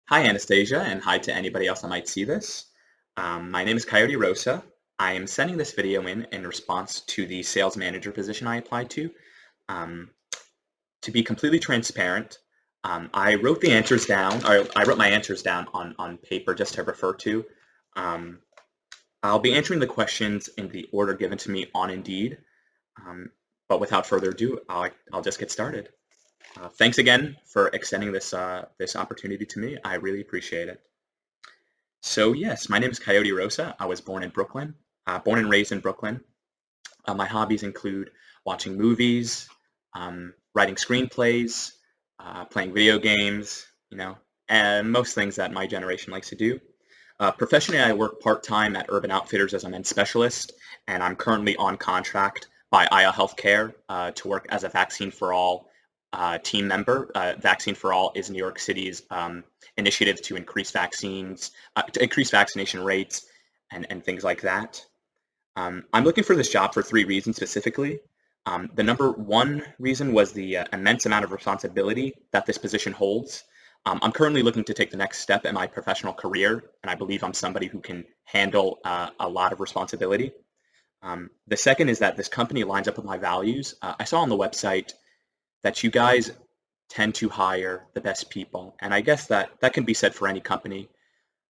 Hi, Anastasia, and hi to anybody else that might see this. My name is Coyote Rosa. I am sending this video in response to the sales manager position I applied to. Um, to be completely transparent, I wrote the answers down, or I wrote my answers down on paper just to refer to. Um, I'll be answering the questions in the order given to me on Indeed, but without further ado, I'll just get started. Thanks again for extending this opportunity to me. I really appreciate it. So yes, my name is Coyote Rosa. I was born in Brooklyn, born and raised in Brooklyn. My hobbies include watching movies, writing screenplays, playing video games, and most things that my generation likes to do. Professionally, I work part-time at Urban Outfitters as a men's specialist, and I'm currently on contract by IA Healthcare to work as a Vaccine for All team member. Vaccine for All is New York City's initiative to increase vaccination rates and things like that. I'm looking for this job for 3 reasons specifically. The number one reason was the immense amount of responsibility that this position holds. I'm currently looking to take the next step in my professional career, and I believe I'm somebody who can handle a lot of responsibility. The second is that this company lines up with my values. I saw on the website that you guys tend to hire the best people, and I guess that can be said for any company.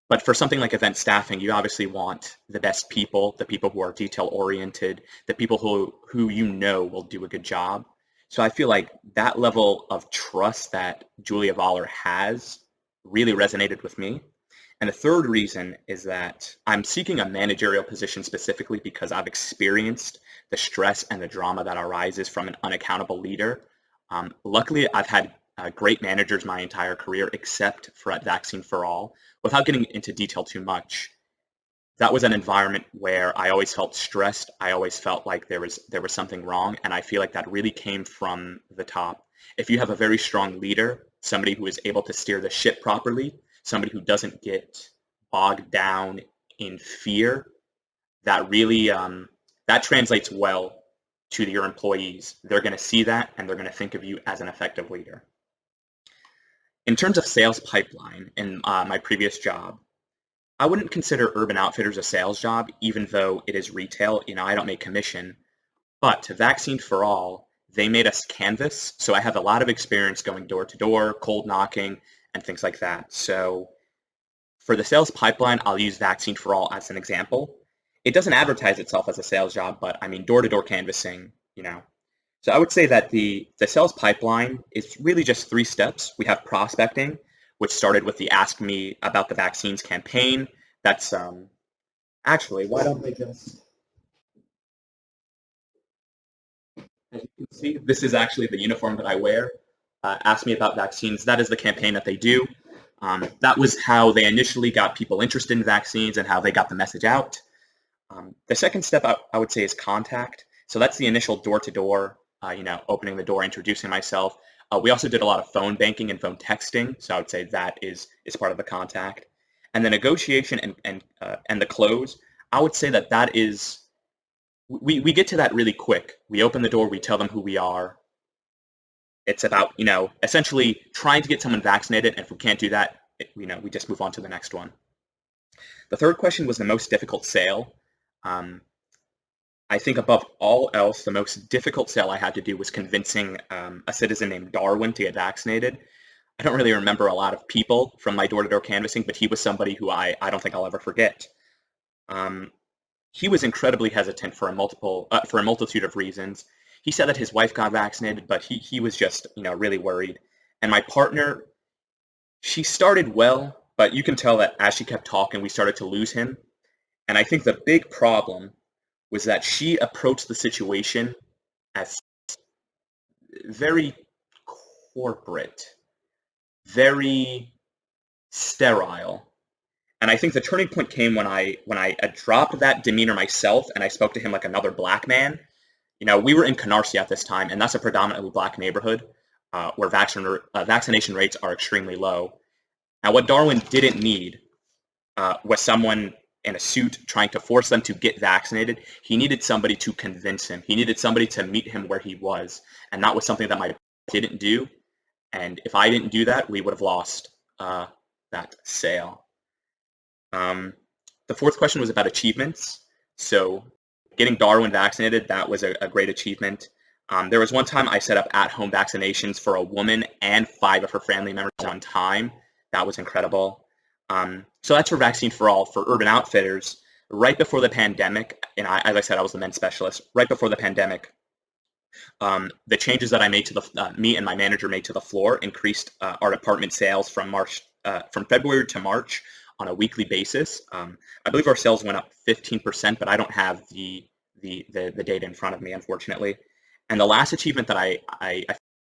But for something like event staffing, you obviously want the best people, the people who are detail-oriented, the people who you know will do a good job. So I feel like that level of trust that Julia Valler has really resonated with me. And the third reason is that I'm seeking a managerial position specifically because I've experienced the stress and the drama that arises from an unaccountable leader. Luckily, I've had great managers my entire career, except for at Vaccine for All. Without getting into detail too much, that was an environment where I always felt stressed. I always felt like there was something wrong, and I feel like that really came from the top. If you have a very strong leader, somebody who is able to steer the ship properly, somebody who doesn't get bogged down in fear, that really that translates well to your employees. They're going to see that, and they're going to think of you as an effective leader. In terms of sales pipeline in my previous job, I wouldn't consider Urban Outfitters a sales job, even though it is retail. I don't make commission. But to Vaccine for All, they made us canvas, so I have a lot of experience going door to door, cold knocking, and things like that. So for the sales pipeline, I'll use Vaccine for All as an example. It doesn't advertise itself as a sales job, but I mean door-to-door canvassing, So I would say that the sales pipeline is really just 3 steps. We have prospecting, which started with the Ask Me About the Vaccines campaign. That's actually, why don't they just, as you can see, this is actually the uniform that I wear. Ask Me About Vaccines, that is the campaign that they do. That was how they initially got people interested in vaccines and how they got the message out. The second step I would say is contact. So that's the initial door-to-door, opening the door, introducing myself. We also did a lot of phone banking and phone texting, so I would say that is part of the contact. And the negotiation and the close, I would say that is, we get to that really quick. We open the door, we tell them who we are. It's about, essentially trying to get someone vaccinated, and if we can't do that, we just move on to the next one. The third question was the most difficult sale. I think above all else, the most difficult sale I had to do was convincing a citizen named Darwin to get vaccinated. I don't really remember a lot of people from my door-to-door canvassing, but he was somebody who I don't think I'll ever forget. He was incredibly hesitant for a multitude of reasons. He said that his wife got vaccinated, but he was just really worried. And my partner, she started well, but you can tell that as she kept talking, we started to lose him. And I think the big problem was that she approached the situation as very corporate, very sterile. And I think the turning point came when I dropped that demeanor myself and I spoke to him like another black man. We were in Canarsie at this time, and that's a predominantly black neighborhood where vaccination rates are extremely low. Now, what Darwin didn't need was someone in a suit trying to force them to get vaccinated. He needed somebody to convince him. He needed somebody to meet him where he was. And that was something that my didn't do. And if I didn't do that, we would have lost. that sale. The fourth question was about achievements. So getting Darwin vaccinated, that was a great achievement. There was one time I set up at-home vaccinations for a woman and 5 of her family members at one time. That was incredible. So that's for Vaccine for All. For Urban Outfitters, right before the pandemic, and as I said, I was the men's specialist. Right before the pandemic, the changes that I made to the me and my manager made to the floor increased our department sales from February to March on a weekly basis. I believe our sales went up 15%, but I don't have the data in front of me, unfortunately. And the last achievement that I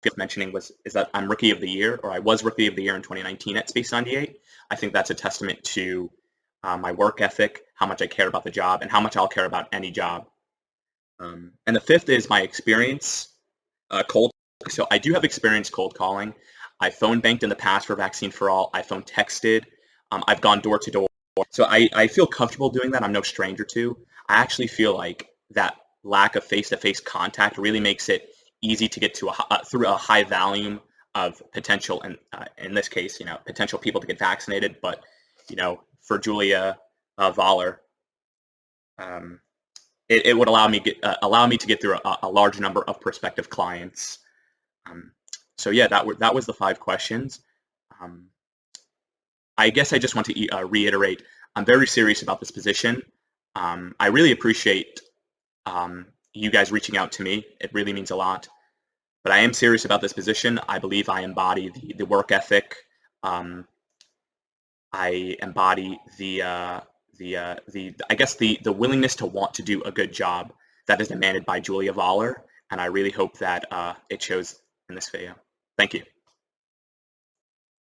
feel mentioning is that I'm Rookie of the Year, or I was Rookie of the Year in 2019 at Space 98. I think that's a testament to my work ethic, how much I care about the job, and how much I'll care about any job. And the fifth is my experience cold. So I do have experience cold calling. I phone banked in the past for Vaccine for All. I phone texted. I've gone door to door. So I feel comfortable doing that. I'm no stranger to. I actually feel like that lack of face-to-face contact really makes it easy to get to through a high volume of potential, and in this case, potential people to get vaccinated. But for Julia Valler, it would allow me to get through a large number of prospective clients. So yeah, that was the 5 questions. I guess I just want to reiterate, I'm very serious about this position. I really appreciate you guys reaching out to me. It really means a lot. But I am serious about this position. I believe I embody the work ethic. I embody the willingness to want to do a good job that is demanded by Julia Valler, and I really hope that it shows in this video. Thank you.